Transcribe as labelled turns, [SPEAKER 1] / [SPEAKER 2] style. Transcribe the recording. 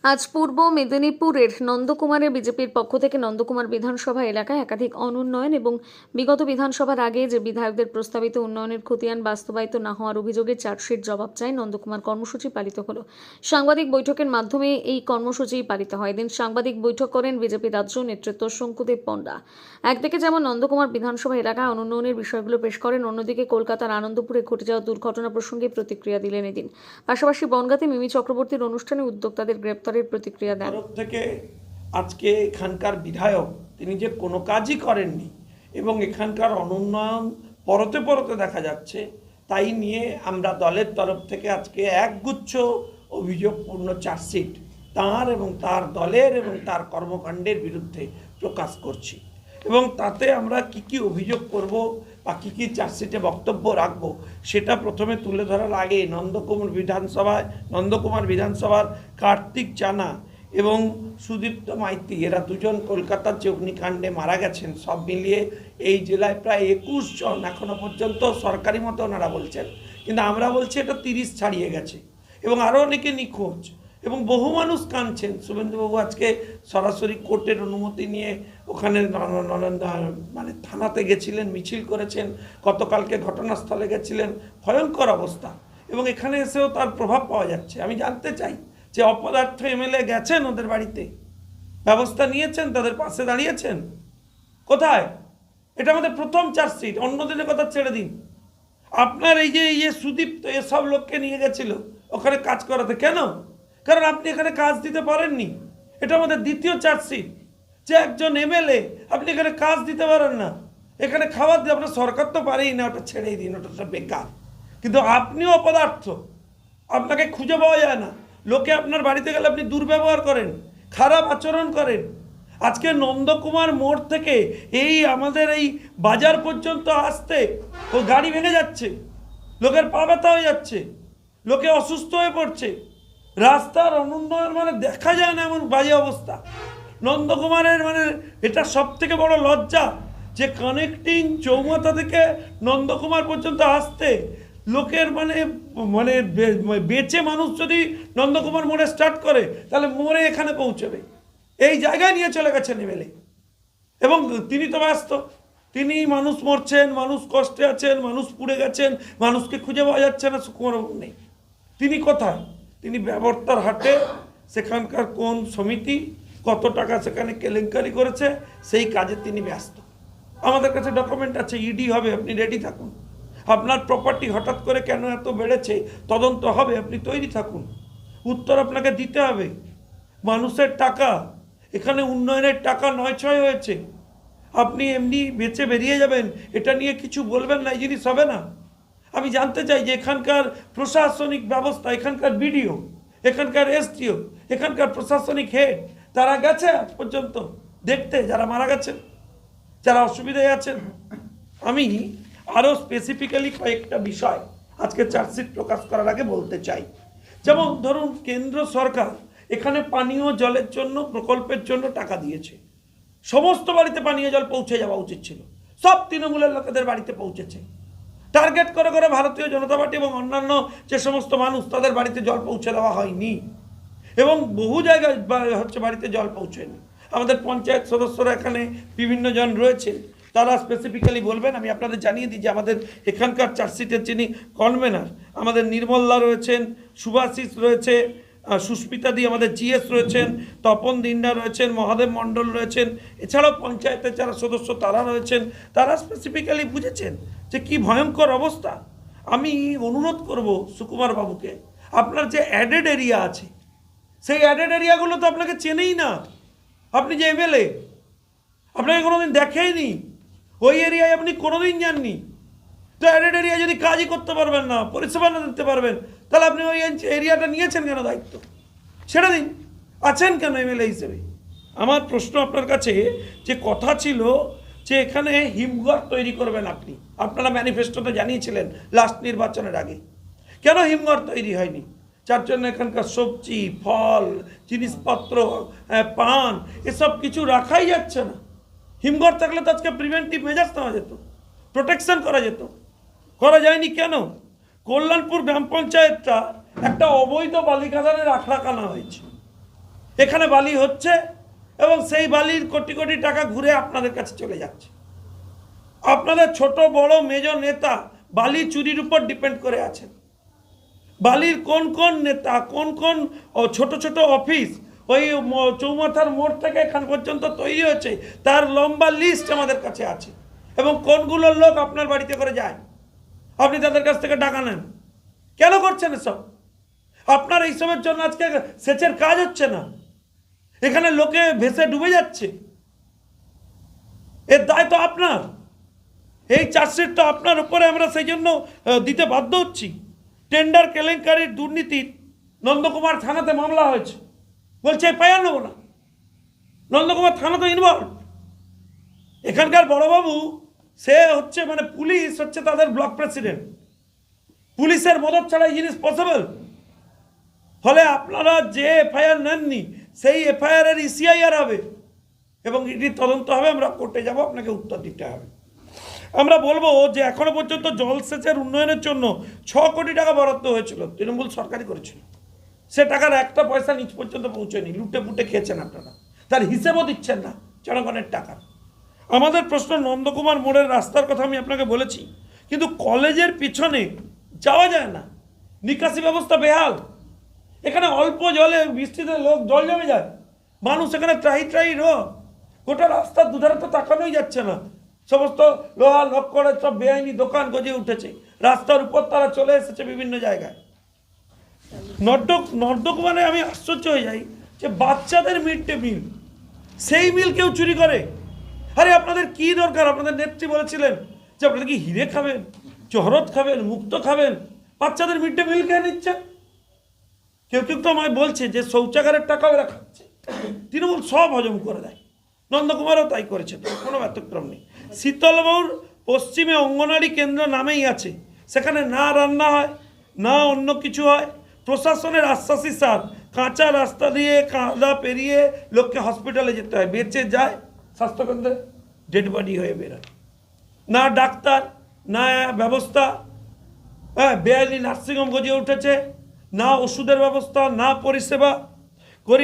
[SPEAKER 1] আজ পূর্ব মেদিনীপুরের নন্দকুমারে বিজেপির পক্ষ থেকে নন্দকুমার বিধানসভা এলাকায় একাধিক অনুন্নয়ন এবং বিগত বিধানসভার আগে যে বিধায়কদের প্রস্তাবিত উন্নয়নের খতিয়ান বাস্তবায়িত না হওয়ার অভিযোগে চার্জশিট জবাব চায় নন্দকুমার কর্মসূচি পালিত হলো। সাংবাদিক বৈঠকের মাধ্যমে এই কর্মসূচি পালিত হয়। এদিন সাংবাদিক বৈঠক করেন বিজেপি রাজ্য নেতৃত্ব শঙ্কুদেব পণ্ডা। একদিকে যেমন নন্দকুমার বিধানসভা এলাকায় অনুন্নয়নের বিষয়গুলো পেশ করেন, অন্যদিকে কলকাতার আনন্দপুরে ঘটে যাওয়া দুর্ঘটনা প্রসঙ্গে প্রতিক্রিয়া দিলেন এদিন। পাশাপাশি বনগাঁতে মিমি চক্রবর্তীর অনুষ্ঠানে উদ্যোক্তাদের গ্রেপ্তারের প্রতিক্রিয়া দেন।
[SPEAKER 2] তরফ থেকে আজকে এখানকার বিধায়ক তিনি যে কোনো কাজই করেননি এবং এখানকার অনুন্নয়ন পরতে পরতে দেখা যাচ্ছে, তাই নিয়ে আমরা দলের তরফ থেকে আজকে একগুচ্ছ অভিযোগপূর্ণ চার্জশিট তার এবং তার দলের এবং তার কর্মকাণ্ডের বিরুদ্ধে প্রকাশ করছি এবং তাতে আমরা কি অভিযোগ করব বা কি চার্জশিটে বক্তব্য রাখবো সেটা প্রথমে তুলে ধরার আগে নন্দকুমার বিধানসভার কার্তিক চানা এবং সুদীপ্ত মাইতি, এরা দুজন কলকাতার যে অগ্নিকাণ্ডে মারা গেছেন, সব মিলিয়ে এই জেলায় প্রায় 21 জন এখনো পর্যন্ত সরকারি মতো ওনারা বলছেন, কিন্তু আমরা বলছি এটা 30 ছাড়িয়ে গেছে এবং আরও অনেকে নিখোঁজ এবং বহু মানুষ কাঁদছেন। শুভেন্দুবাবু আজকে সরাসরি কোর্টের অনুমতি নিয়ে ওখানে মানে থানাতে গেছিলেন, মিছিল করেছেন, গতকালকে ঘটনাস্থলে গেছিলেন, ভয়ঙ্কর অবস্থা এবং এখানে এসেও তার প্রভাব পাওয়া যাচ্ছে। আমি জানতে চাই যে অপদার্থ এমএলএ গেছেন ওদের বাড়িতে, ব্যবস্থা নিয়েছেন, তাদের পাশে দাঁড়িয়েছেন, কোথায়? এটা আমাদের প্রথম চার্জশিট, অন্য দিনের কথা ছেড়ে দিন। আপনার এই যে সুদীপ্ত এসব লোককে নিয়ে গেছিল ওখানে কাজ করাতে, কেন? কারণ আপনি এখানে কাজ দিতে পারেননি। এটা আমাদের দ্বিতীয় চার্জশিট যে একজন এমএলএ আপনি এখানে কাজ দিতে পারেন না, এখানে খাবার দিয়ে আপনার সরকার তো পারেই না, ওটা ছেড়েই দিন, ওটা বেকার। কিন্তু আপনিও অপদার্থ, আপনাকে খুঁজে পাওয়া যায় না, লোকে আপনার বাড়িতে গেলে আপনি দুর্ব্যবহার করেন, খারাপ আচরণ করেন। আজকে নন্দকুমার মোড় থেকে এই আমাদের এই বাজার পর্যন্ত আসতে ও গাড়ি ভেঙে যাচ্ছে, লোকের পা ব্যথা হয়ে যাচ্ছে, লোকে অসুস্থ হয়ে পড়ছে, রাস্তার অনুন্নয়ন মানে দেখা যায় না এমন বাজে অবস্থা। নন্দকুমারের মানে এটা সব থেকে বড় লজ্জা যে কানেক্টিং চৌমাথা থেকে নন্দকুমার পর্যন্ত আসতে লোকের মানে মানে বেঁচে মানুষ যদি নন্দকুমার মোড়ে স্টার্ট করে তাহলে মোড়ে এখানে পৌঁছবে, এই জায়গায় নিয়ে চলে গেছেন এমএলএ। এবং তিনি তো ব্যস্ত, তিনি মানুষ মরছেন, মানুষ কষ্টে আছেন, মানুষ পুড়ে গেছেন, মানুষকে খুঁজে পাওয়া যাচ্ছে না, সুকুমারবাবু নেই। তিনি কোথায়? তিনি ব্যবর্তার হাটে সেখানকার কোন সমিতি কত টাকা সেখানে কেলেঙ্কারি করেছে সেই কাজে তিনি ব্যস্ত। আমাদের কাছে ডকুমেন্ট আছে, ইডি হবে, আপনি রেডি থাকুন। আপনার প্রপার্টি হঠাৎ করে কেন এত বেড়েছে তদন্ত হবে, আপনি তৈরি থাকুন, উত্তর আপনাকে দিতে হবে। মানুষের টাকা, এখানে উন্নয়নের টাকা নয় ছয় হয়েছে, আপনি এমনি বেঁচে বেরিয়ে যাবেন, এটা নিয়ে কিছু বলবেন না, এই জিনিস হবে না। আমি জানতে চাই যে এখানকার প্রশাসনিক ব্যবস্থা, এখানকার বিডিও, এখানকার এসডিও, এখানকার প্রশাসনিক হেড, তারা গেছে আজ পর্যন্ত দেখতে যারা মারা গেছেন, যারা অসুবিধায় আছেন? আমি আরও স্পেসিফিক্যালি কয়েকটা বিষয় আজকে চার্জশিট প্রকাশ করার আগে বলতে চাই। যেমন ধরুন, কেন্দ্র সরকার এখানে পানীয় জলের জন্য প্রকল্পের জন্য টাকা দিয়েছে, সমস্ত বাড়িতে পানীয় জল পৌঁছে যাওয়া উচিত ছিল, সব তৃণমূলের লোকেদের বাড়িতে পৌঁছেছে। টার্গেট করে করে ভারতীয় জনতা পার্টি এবং অন্যান্য যে সমস্ত মানুষ তাদের বাড়িতে জল পৌঁছে দেওয়া হয়নি এবং বহু জায়গায় বাড়িতে জল পৌঁছয়নি। আমাদের পঞ্চায়েত সদস্যরা এখানে বিভিন্ন জন রয়েছেন, তারা স্পেসিফিক্যালি বলবেন। আমি আপনাদের জানিয়ে দিই যে আমাদের এখানকার চার্জশিটের যিনি কনভেনার, আমাদের নির্মলদা রয়েছেন, সুভাশিস রয়েছে, সুস্মিতাদি আমাদের জিএস রয়েছেন, তপন দিন্ডা রয়েছেন, মহাদেব মণ্ডল রয়েছেন, এছাড়াও পঞ্চায়েতের যারা সদস্য তারা রয়েছেন, তারা স্পেসিফিক্যালি বুঝেছেন যে কি ভয়ঙ্কর অবস্থা। আমি অনুরোধ করব সুকুমার বাবুকে, আপনার যে অ্যাডেড এরিয়া আছে সেই অ্যাডেড এরিয়াগুলো তো আপনাকে চেনেই না, আপনি যে এমএলএ, আপনাকে কোনোদিন দেখেইনি, ওই এরিয়ায় আপনি কোনোদিন যাননি। তো অ্যাডেড এরিয়া যদি কাজই করতে পারবেন না, পরিষেবা না দিতে পারবেন, তাহলে আপনি ওই এরিয়াটা নিয়েছেন কেন দায়িত্ব? ছেড়ে দিন, আছেন কেন এমএলএ হিসেবে? আমার প্রশ্ন আপনার কাছে, যে কথা ছিল যে এখানে হিমঘর তৈরি করবেন আপনি, আপনারা ম্যানিফেস্টোতে জানিয়েছিলেন লাস্ট নির্বাচনের আগে, কেন হিমঘর তৈরি হয়নি? যার জন্য এখানকার সবজি, ফল, জিনিসপত্র, পান, এসব কিছু রাখাই যাচ্ছে না। হিমঘর থাকলে তো আজকে প্রিভেন্টিভ মেজার্স নেওয়া যেত, প্রোটেকশন করা যেত, করা যায়নি কেন? কল্যাণপুর গ্রাম পঞ্চায়েতটা একটা অবৈধ বালিকাদানের আখড়া কানা হয়েছে, এখানে বালি হচ্ছে এবং সেই বালির কোটি কোটি টাকা ঘুরে আপনাদের কাছে চলে যাচ্ছে। আপনাদের ছোট বড় মেজর নেতা বালি চুরির উপর ডিপেন্ড করে আছেন। বালির কোন কোন নেতা কোন কোন ছোট ছোট অফিস ওই চৌমাথার মোড় থেকে এখান পর্যন্ত তৈরি হয়েছে তার লম্বা লিস্ট আমাদের কাছে আছে, এবং কোনগুলোর লোক আপনার বাড়িতে করে যায়, আপনি তাদের কাছ থেকে টাকা নেন। কেন করছেন এসব? আপনার এইসবের জন্য আজকে সেচের কাজ হচ্ছে না, এখানে লোকে ভেসে ডুবে যাচ্ছে। এর দায় তো আপনার, এই চার্জশিট তো আপনার উপরে আমরা সেই জন্য দিতে বাধ্য হচ্ছি। টেন্ডার কেলেঙ্কারির দুর্নীতির নন্দকুমার থানাতে মামলা হয়েছে, বলছে এফআইআর নেবো না। নন্দকুমার থানা তো ইনভলভ। এখানকার বড়বাবু সে হচ্ছে মানে পুলিশ হচ্ছে তাদের ব্লক প্রেসিডেন্ট, পুলিশের মদত ছাড়া এই জিনিস পসিবল। ফলে আপনারা যে এফআইআর নেননি সেই এফআইআর এর ইসিআইআর হবে এবং এটি তদন্ত হবে, আমরা কোর্টে যাব, আপনাকে উত্তর দিতে হবে। আমরা বলবো যে এখনো পর্যন্ত জলসেচের উন্নয়নের জন্য 6 কোটি টাকা বরাদ্দ হয়েছিল, তৃণমূল সরকারই করেছিল। সে টাকার একটা পয়সা নিচ পর্যন্ত পৌঁছয়নি, লুটে পুটে খেয়েছেন আপনারা, তার হিসেবও দিচ্ছেন না জনগণের টাকা। আমাদের প্রশ্ন, নন্দকুমার মোড়ের রাস্তার কথা আমি আপনাকে বলেছি, কিন্তু কলেজের পিছনে যাওয়া যায় না, নিকাশি ব্যবস্থা বেহাল। এখানে অল্প জলে বৃষ্টিতে লোক জল জমে যায়, মানুষ এখানে ত্রাহি গোটা রাস্তার দুধারে তো তাকানোই যাচ্ছে না, সমস্ত লোহা লক্কড়ে সব বেআইনি দোকান গজে উঠেছে, রাস্তার উপর তারা চলে এসেছে বিভিন্ন জায়গায়। নর্দকুমারে আমি আশ্চর্য হয়ে যাই যে বাচ্চাদের মিড ডে মিল, সেই মিল কেউ চুরি করে। আরে আপনাদের কি দরকার? আপনাদের নেত্রী বলেছিলেন যে আপনাদের কি হিরে খাবেন, জহরত খাবেন, মুক্ত খাবেন, বাচ্চাদের মিড ডে মিল খেয়ে নিচ্ছেন। কেউ কেউ তো আমায় বলছে যে শৌচাগারের টাকাও এরা খাচ্ছে, তৃণমূল সব হজম করে দেয়। নন্দকুমারও তাই করেছে, তো কোনো ব্যতিক্রম নেই। শীতলবাবুর পশ্চিমে অঙ্গনারী কেন্দ্র নামেই আছে, সেখানে না রান্না হয় না অন্য কিছু হয়। প্রশাসনের আশ্বাসী সার, কাঁচা রাস্তা দিয়ে কাদা পেরিয়ে লোককে হসপিটালে যেতে হয়, বেঁচে যায় স্বাস্থ্যকেন্দ্রে ডেড বডি হয়ে বেরোয়। না ডাক্তার, না ব্যবস্থা, বেআইনি নার্সিংহোম গজিয়ে উঠেছে, না ওষুধের ব্যবস্থা, না পরিষেবা। গরিব